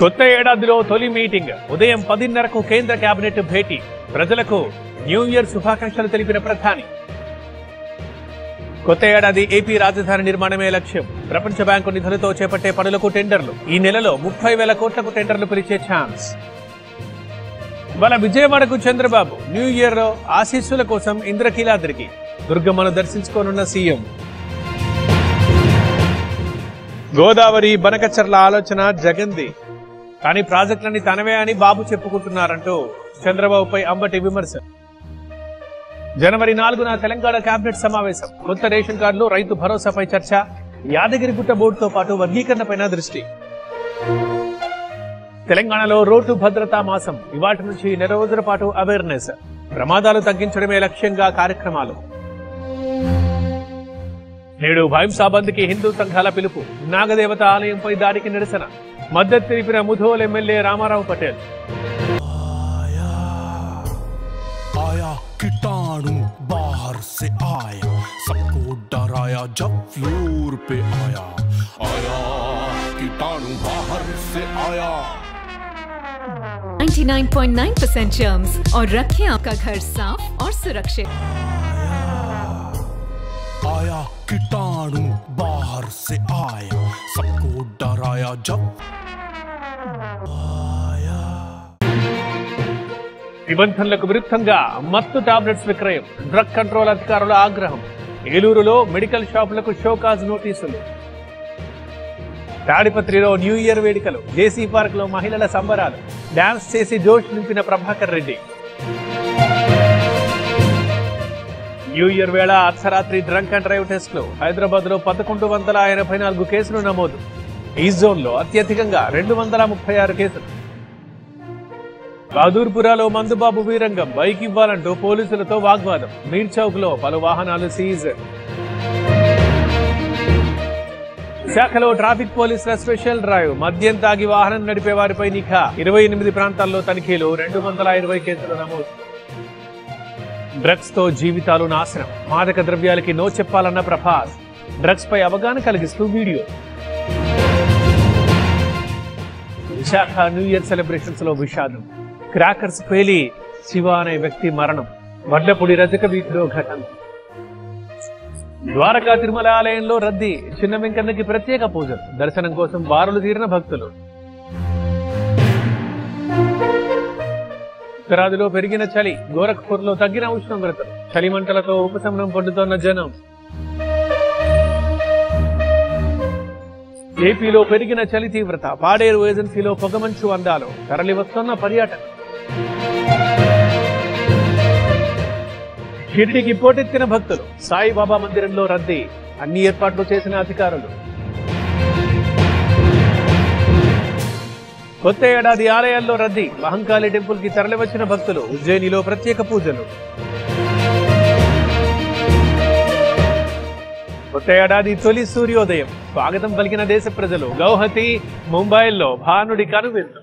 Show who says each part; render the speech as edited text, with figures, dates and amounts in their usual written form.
Speaker 1: కొత్త ఏడాదిలో తొలి మీటింగ్ ఉదయం 10:30కు కేంద్ర కేబినెట్ భేటీ ప్రజలకు న్యూ ఇయర్ శుభాకాంక్షలు తెలిపిన ప్రధాని. కొత్త ఏడాది ఏపీ రాజధాని నిర్మాణమే లక్ష్యం. ప్రపంచ బ్యాంకు నిధులతో చేపట్టే పనులకు టెండర్లు. ఈ నెలలో 30,000 కోట్లకు టెండర్లు పిలిచే ఛాన్స్. వాళ్ళ విజయవాడకు చంద్రబాబు. న్యూ ఇయర్ లో ఆశీస్సుల కోసం ఇంద్రకీలాద్రికి దుర్గమ్మను దర్శించుకోనున్న సీఎం. గోదావరి బనకచర్ల ఆలోచన జగన్ది, కానీ ప్రాజెక్టులన్నీ తనవే అని బాబు చెప్పుకుంటున్నారంటూ చంద్రబాబుపై అంబటి విమర్శ. జనవరి 4న తెలంగాణ కేబినెట్ సమావేశం. కొత్త రేషన్ కార్డులు, రైతు భరోసాపై చర్చ. యాదగిరిగుట్ట బోర్డుతో పాటు వర్గీకరణపైన దృష్టి. తెలంగాణలో రోడ్డు భద్రతా మాసం. ఇవాటి నుంచి నెల రోజుల పాటు అవేర్నెస్. ప్రమాదాలు తగ్గించడమే లక్ష్యంగా కార్యక్రమాలు. నేడు భైంసా బంద్కి హిందూ సంఘాల పిలుపు. నాగదేవత ఆలయంపై దాడికి నిరసన. మద్దతు తెలిపిన ముధోల్ ఎమ్మెల్యే రామారావు పటేల్.
Speaker 2: कीटाणु बाहर से आया, सबको डराया जब फ्लोर पे आया कीटाणु बाहर से आया।
Speaker 3: 99.9% जर्म्स और रखें आपका घर साफ और सुरक्षित।
Speaker 2: आया कीटाणु बाहर से आया, सबको डराया जब
Speaker 1: నిబంధనలకు విరుద్ధంగా మత్తు టాబ్లెట్స్ విక్రయం. డ్రగ్ కంట్రోల్ అధికారుల ఆగ్రహం. ఏలూరులో మెడికల్ షాపులకు షోకాజ్ నోటీసులు. తాడిపత్రిలో న్యూ ఇయర్ వేడుకలు. జేసీ పార్క్ లో మహిళల సంబరాలు. డాన్స్ చేసి జోష్ నింపిన ప్రభాకర్ రెడ్డి. న్యూ ఇయర్ వేళ అర్ధరాత్రి డ్రంక్ అండ్ డ్రైవ్ టెస్టులు. హైదరాబాద్ లో 1184 కేసులు నమోదు. ఈ జోన్ లో అత్యధికంగా 236 కేసులు. బహదూర్పురాలో మందుబాబు వీరంగం. బైక్ ఇవ్వాలంటూ పోలీసులతో వాగ్వాదం. మీర్ చౌక్ లో పలు వాహనాలు సీజ్. విశాఖలో ట్రాఫిక్ పోలీసుల స్పెషల్ డ్రైవ్. మద్యం తాగి వాహనం నడిపే వారిపై నిఘా. 28 ప్రాంతాల్లో తనిఖీలు. 220 కేసులు నమోదు. డ్రగ్స్ తో జీవితాలు నాశనం. మాదక ద్రవ్యాలకి నో చెప్పాలన్న ప్రభాస్. డ్రగ్స్ పై అవగాహన కలిగిస్తూ video. Visakha new year celebrations లో విషాదం. క్రాకర్స్ పేలి శివ అనే వ్యక్తి మరణం. వడ్లపూడి రజక వీధిలో ఘటన. ద్వారకా తిరుమల ఆలయంలో రద్దీ. చిన్న వెంకన్నకి ప్రత్యేక పూజలు. దర్శనం కోసం బారులు తీరిన భక్తులు. ఉత్తరాదిలో పెరిగిన చలి. గోరఖ్పూర్ లో తగ్గిన ఉష్ణోగ్రతలు. చలిమంటలతో ఉపశమనం పొందుతోన్న జనం. ఏపీలో పెరిగిన చలి తీవ్రత. పాడేరు ఏజెన్సీలో పొగమంచు అందాలు. తరలి వస్తున్న పర్యాటక. షిర్డీకి పోటెత్తిన భక్తులు. సాయిబాబా మందిరంలో రద్దీ. అన్ని ఏర్పాట్లు చేసిన అధికారులు. కొత్త ఏడాది ఆలయాల్లో రద్దీ. మహంకాళి టెంపుల్ కి తరలివచ్చిన భక్తులు. ఉజ్జయినిలో ప్రత్యేక పూజలు. కొత్త ఏడాది తొలి సూర్యోదయం. స్వాగతం పలికిన దేశ ప్రజలు. గౌహతి, ముంబైల్లో భానుడి కనువిందు.